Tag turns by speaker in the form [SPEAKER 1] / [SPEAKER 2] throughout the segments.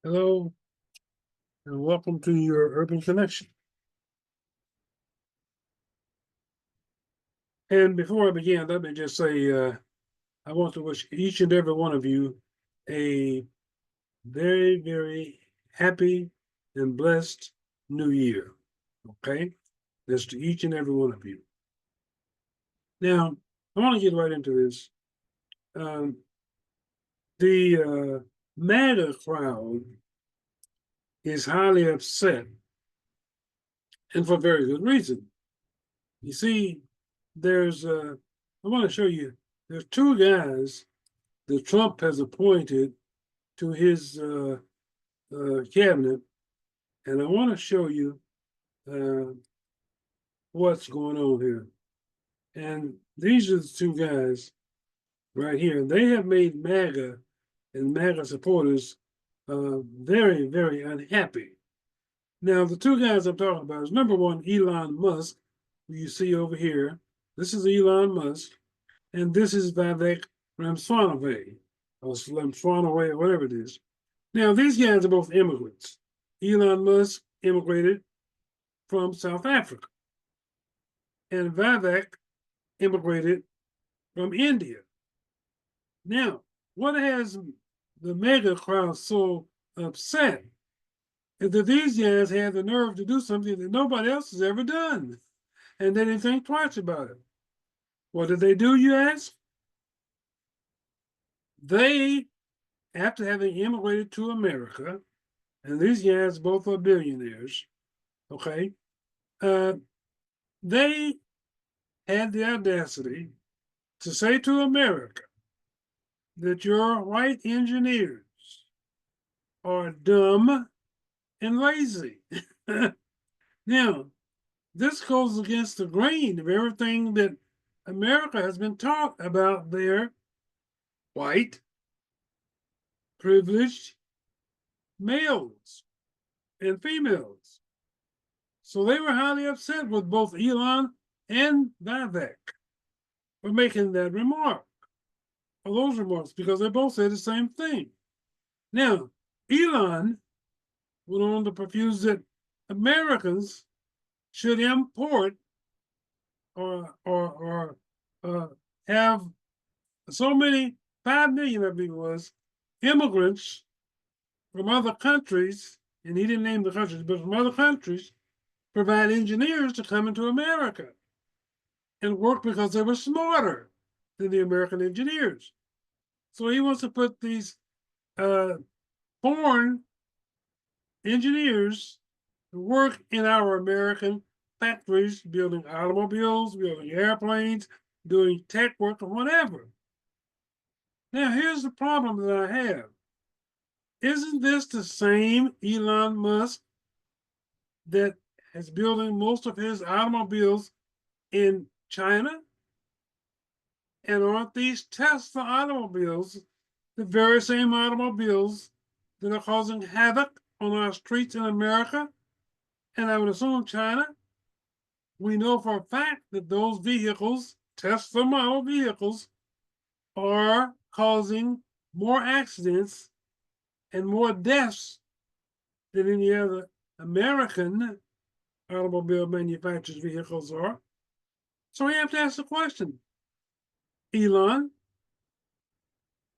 [SPEAKER 1] Hello, and welcome to your Urban Connection. And before I begin, let me just say I want to wish each and every one of you a very, very happy and blessed new year. Okay? That's to each and every one of you. Now, I want to get right into this. Um, the MAGA crowd is highly upset, and for very good reason. You see, I want to show you, there's two guys that Trump has appointed to his cabinet, and I want to show you uh, what's going on here. And these are the two guys right here. They have made MAGA and MAGA supporters very, very unhappy. Now, the two guys I'm talking about is number one, Elon Musk, who you see over here. This is Elon Musk, and this is Vivek Ramaswamy, or Ramaswamy, or whatever it is. Now, these guys are both immigrants. Elon Musk immigrated from South Africa, and Vivek immigrated from India. Now, what has the mega crowd so upset is that these guys had the nerve to do something that nobody else has ever done, and they didn't think twice about it. What did they do, you ask? They, after having immigrated to America, and these guys both are billionaires, okay, they had the audacity to say to America that your white engineers are dumb and lazy. Now, this goes against the grain of everything that America has been taught about their white, privileged males and females. So they were highly upset with both Elon and Vivek for making that remark, or those remarks, because they both said the same thing. Now, Elon went on to profuse that Americans should import or have so many 5 million, I believe it was, immigrants from other countries, and he didn't name the countries, but from other countries, provide engineers to come into America and work because they were smarter than the American engineers. So he wants to put these foreign engineers to work in our American factories, building automobiles, building airplanes, doing tech work, or whatever. Now, here's the problem that I have. Isn't this the same Elon Musk that is building most of his automobiles in China? And aren't these Tesla automobiles the very same automobiles that are causing havoc on our streets in America? And I would assume China. We know for a fact that those vehicles, Tesla model vehicles, are causing more accidents and more deaths than any other American automobile manufacturers' vehicles are. So we have to ask the question, Elon,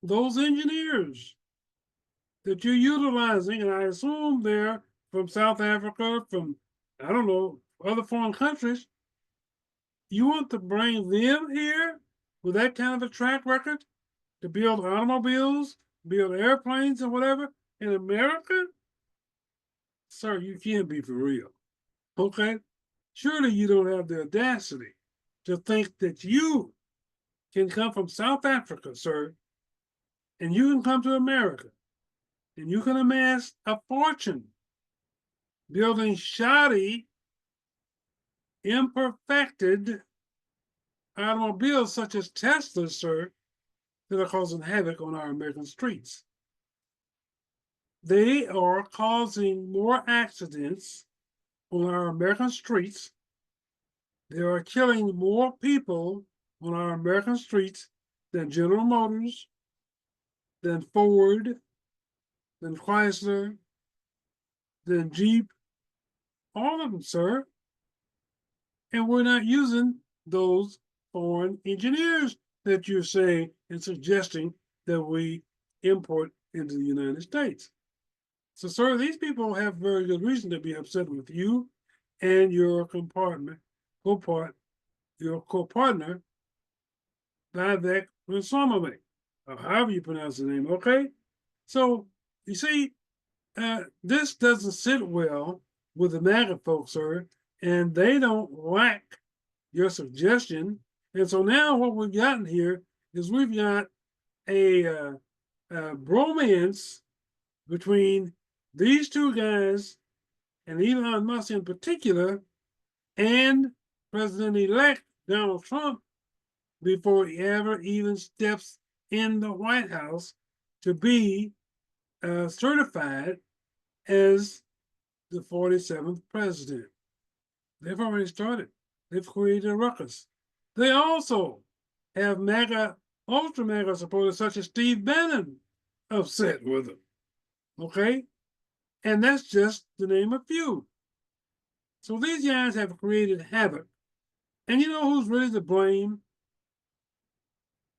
[SPEAKER 1] those engineers that you're utilizing, and I assume they're from South Africa, from, I don't know, other foreign countries, you want to bring them here with that kind of a track record to build automobiles, build airplanes, and whatever in America? Sir, you can't be for real. Okay? Surely you don't have the audacity to think that you can come from South Africa, sir, and you can come to America and you can amass a fortune building shoddy, imperfected automobiles such as Teslas, sir, that are causing havoc on our American streets. They are causing more accidents on our American streets. They are killing more people on our American streets than General Motors, than Ford, then Chrysler, then Jeep, all of them, sir. And we're not using those foreign engineers that you're saying and suggesting that we import into the United States. So, sir, these people have very good reason to be upset with you and your your co-partner, Vivek Ramaswamy, or however you pronounce the name. Okay, so you see, this doesn't sit well with the MAGA folks, sir, and they don't like your suggestion. And so now what we've gotten here is we've got a bromance between these two guys and Elon Musk in particular and President-elect Donald Trump before he ever even steps in the White House to be certified as the 47th president. They've already started. They've created a ruckus. They also have MAGA, ultra MAGA supporters such as Steve Bannon upset with them. Okay? And that's just to name a few. So these guys have created havoc. And you know who's really to blame?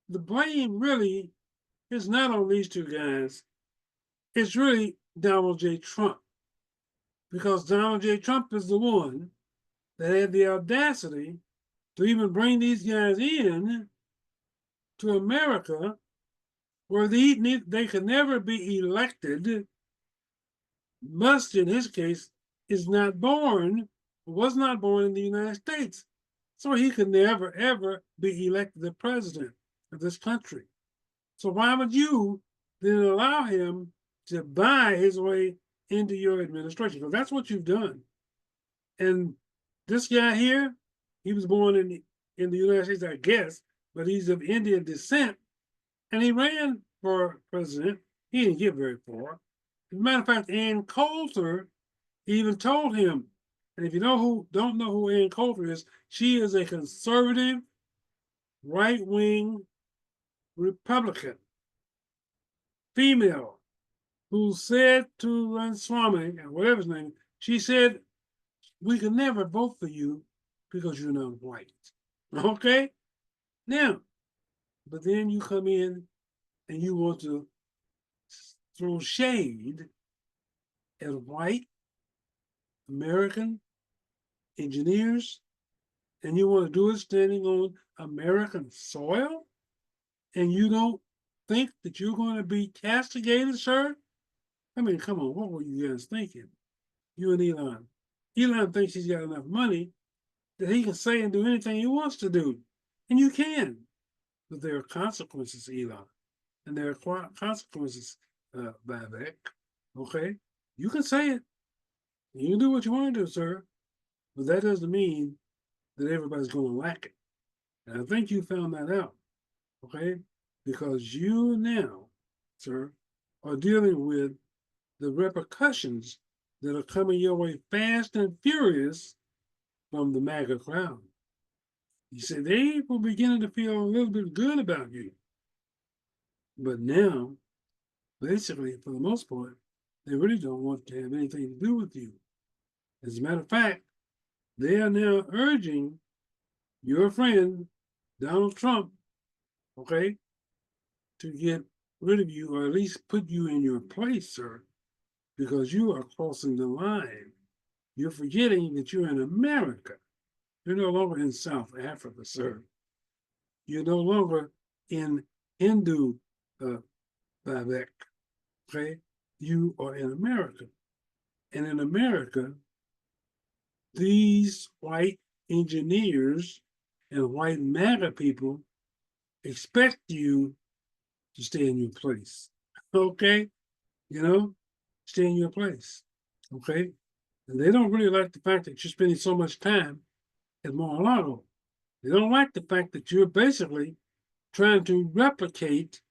[SPEAKER 1] The blame really is not on these two guys. It's really Donald J. Trump. Because Donald J. Trump is the one that had the audacity to even bring these guys in to America where they could never be elected. Musk, in his case, was not born in the United States. So he could never, ever be elected the president of this country. So why would you then allow him to buy his way into your administration? Because that's what you've done. And this guy here, he was born in the United States, I guess, but he's of Indian descent. And he ran for president. He didn't get very far. As a matter of fact, Ann Coulter even told him, and if you don't know who Ann Coulter is, she is a conservative, right-wing Republican female who said to Ramaswamy, or whatever his name, she said, we can never vote for you because you're not white. Okay? Now, but then you come in and you want to throw shade at white American engineers, and you want to do it standing on American soil, and you don't think that you're going to be castigated, sir? I mean, come on, what were you guys thinking? You and Elon. Elon thinks he's got enough money that he can say and do anything he wants to do. And you can. But there are consequences, Elon. And there are consequences, Vivek. Okay? You can say it. You can do what you want to do, sir. But that doesn't mean that everybody's going to like it. And I think you found that out. Okay? Because you now, sir, are dealing with the repercussions that are coming your way fast and furious from the MAGA crowd. You say they were beginning to feel a little bit good about you. But now, basically, for the most part, they really don't want to have anything to do with you. As a matter of fact, they are now urging your friend, Donald Trump, okay, to get rid of you or at least put you in your place, sir, because you are crossing the line. You're forgetting that you're in America. You're no longer in South Africa, sir. You're no longer in Hindu Vivek, okay? You are in America. And in America, these white engineers and white MAGA people expect you to stay in your place, okay? Stay in your place, okay? And they don't really like the fact that you're spending so much time at Mar-a-Lago. They don't like the fact that you're basically trying to replicate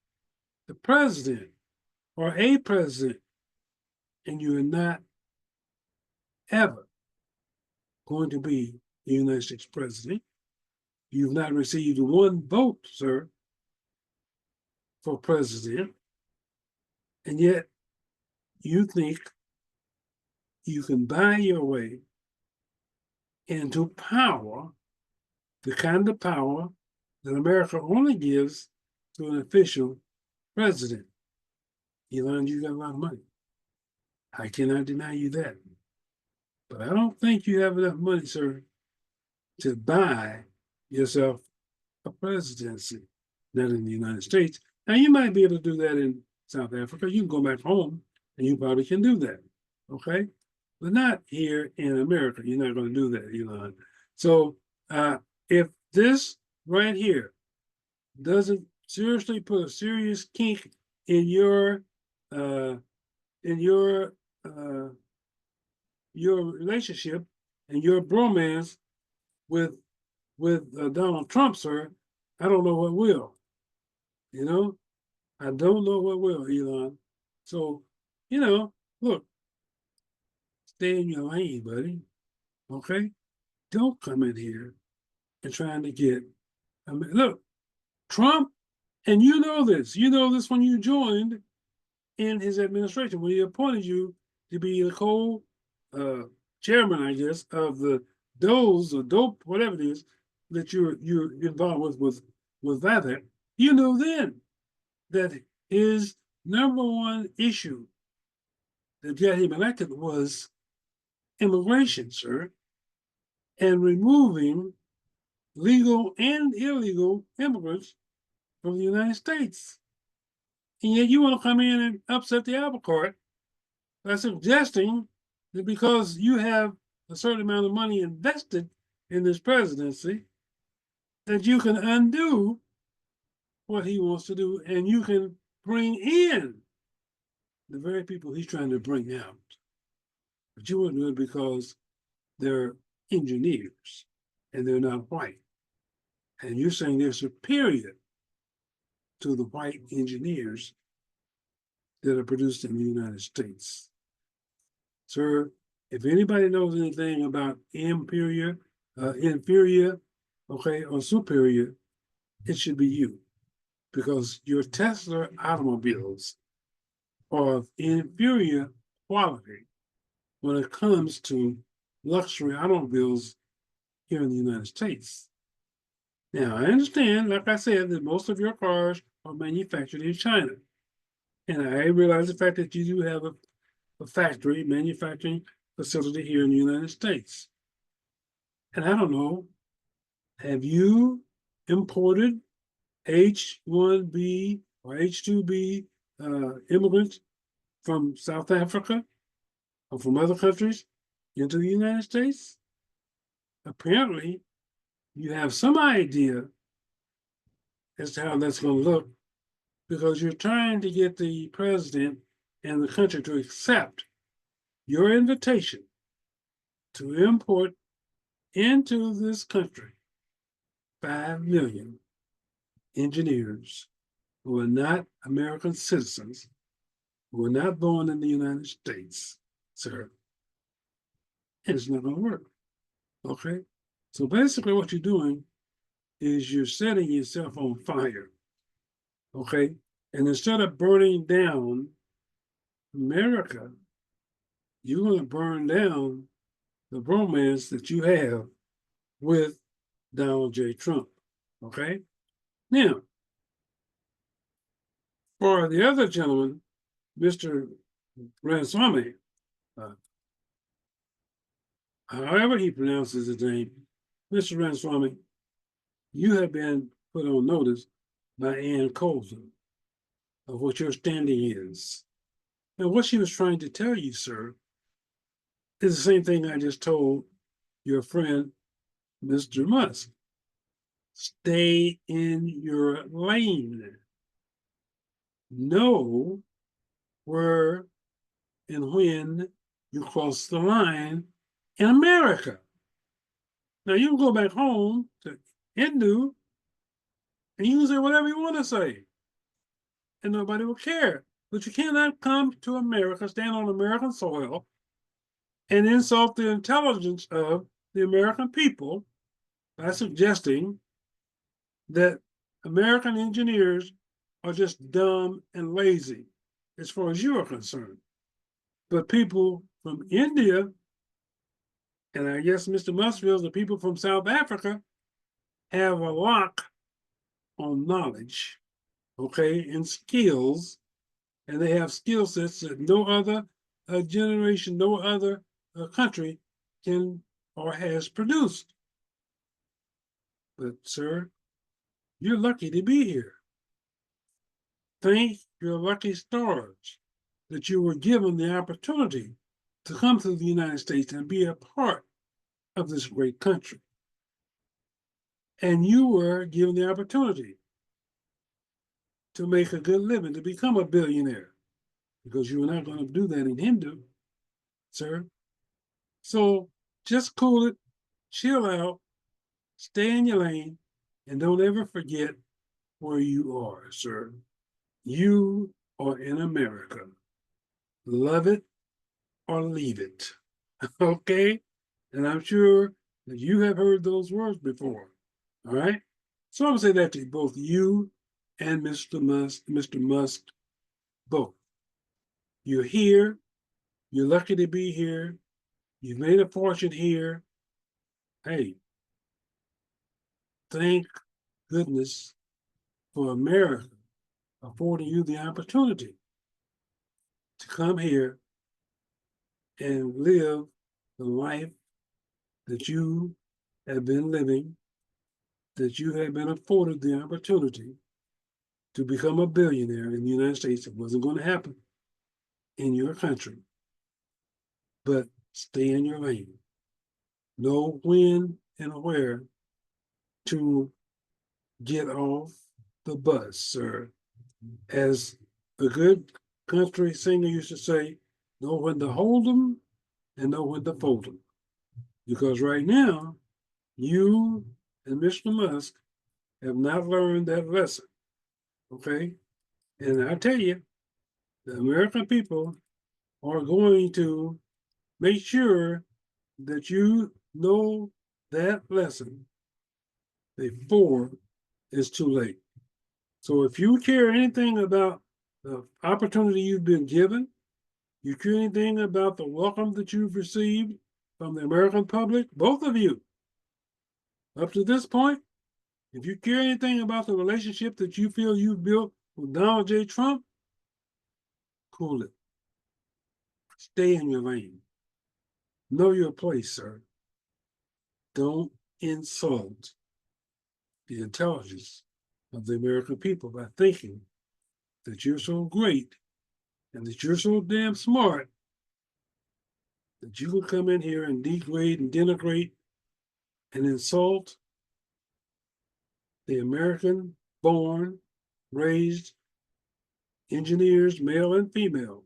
[SPEAKER 1] the president or a president, and you're not ever going to be the United States president. You've not received one vote, sir, for president, and yet you think you can buy your way into power, the kind of power that America only gives to an official president. Elon, you got a lot of money. I cannot deny you that. But I don't think you have enough money, sir, to buy yourself a presidency, not in the United States. Now, you might be able to do that in South Africa. You can go back home and you probably can do that. Okay. But not here in America. You're not going to do that, Elon. So if this right here doesn't seriously put a serious kink in your uh, uh, your relationship and your bromance with Donald Trump, sir, I don't know what will. You know, I don't know what will, Elon. So, look, stay in your lane, buddy. Okay, don't come in here and trying to get. I mean, look, Trump, and you know this. You know this when you joined in his administration when he appointed you to be the co-chairman, I guess, of the DOEs or DOPE, whatever it is that you're involved with Vivek. You know then that his number one issue that got him elected was immigration, sir, and removing legal and illegal immigrants from the United States. And yet you want to come in and upset the apple cart by suggesting that because you have a certain amount of money invested in this presidency, that you can undo what he wants to do and you can bring in the very people he's trying to bring out. But you wouldn't do it because they're engineers and they're not white. And you're saying they're superior to the white engineers that are produced in the United States. Sir, if anybody knows anything about inferior, okay, or superior, it should be you. Because your Tesla automobiles are of inferior quality when it comes to luxury automobiles here in the United States. Now, I understand, like I said, that most of your cars are manufactured in China. And I realize the fact that you do have a factory, manufacturing facility here in the United States. And I don't know, have you imported H-1B or H-2B immigrants from South Africa or from other countries into the United States? Apparently, you have some idea as to how that's going to look because you're trying to get the president and the country to accept your invitation to import into this country 5 million engineers who are not American citizens, who are not born in the United States, sir. And it's not going to work. Okay? So basically, what you're doing is you're setting yourself on fire. Okay? And instead of burning down America, you're going to burn down the romance that you have with Donald J. Trump. Okay? Now, for the other gentleman, Mr. Ramaswamy, however he pronounces his name, Mr. Ramaswamy, you have been put on notice by Ann Coulson of what your standing is. And what she was trying to tell you, sir, is the same thing I just told your friend, Mr. Musk. Stay in your lane. Know where and when you cross the line in America. Now, you can go back home to Hindu and you can say whatever you want to say, and nobody will care. But you cannot come to America, stand on American soil, and insult the intelligence of the American people by suggesting that American engineers are just dumb and lazy, as far as you are concerned. But people from India, and I guess Mr. Musk feels the people from South Africa have a lock on knowledge, okay, and skills, and they have skill sets that no other generation, no other country can or has produced. But, sir, you're lucky to be here. Thank your lucky stars that you were given the opportunity to come to the United States and be a part of this great country. And you were given the opportunity to make a good living, to become a billionaire, because you were not going to do that in Hindu, sir. So just cool it, chill out, stay in your lane, and don't ever forget where you are, sir. You are in America. Love it or leave it. Okay? And I'm sure that you have heard those words before. All right? So I'm going to say that to both you and Mr. Musk, both. You're here. You're lucky to be here. You've made a fortune here. Hey, thank goodness for America affording you the opportunity to come here and live the life that you have been living, that you have been afforded the opportunity to become a billionaire in the United States. It wasn't going to happen in your country, but stay in your lane. Know when and where to get off the bus, sir. As a good country singer used to say, know when to hold them and know when to fold them. Because right now, you and Mr. Musk have not learned that lesson. Okay? And I tell you, the American people are going to make sure that you know that lesson before it's too late. So if you care anything about the opportunity you've been given, you care anything about the welcome that you've received from the American public, both of you, up to this point, if you care anything about the relationship that you feel you've built with Donald J. Trump, cool it. Stay in your lane. Know your place, sir. Don't insult the intelligence of the American people by thinking that you're so great and that you're so damn smart that you can come in here and degrade and denigrate and insult the American born, raised engineers, male and female.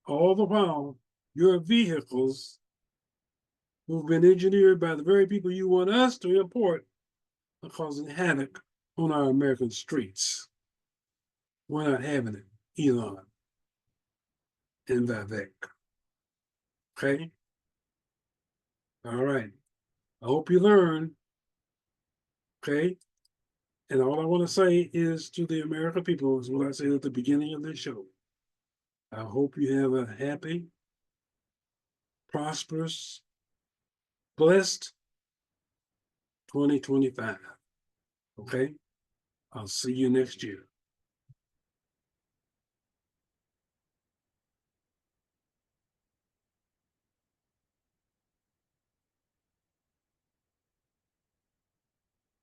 [SPEAKER 1] All the while, your vehicles who've been engineered by the very people you want us to import are causing havoc on our American streets. We're not having it, Elon and Vivek. Okay? All right. I hope you learn. Okay? And all I want to say is to the American people is what I said at the beginning of this show. I hope you have a happy, prosperous, blessed 2025. Okay? I'll see you next year.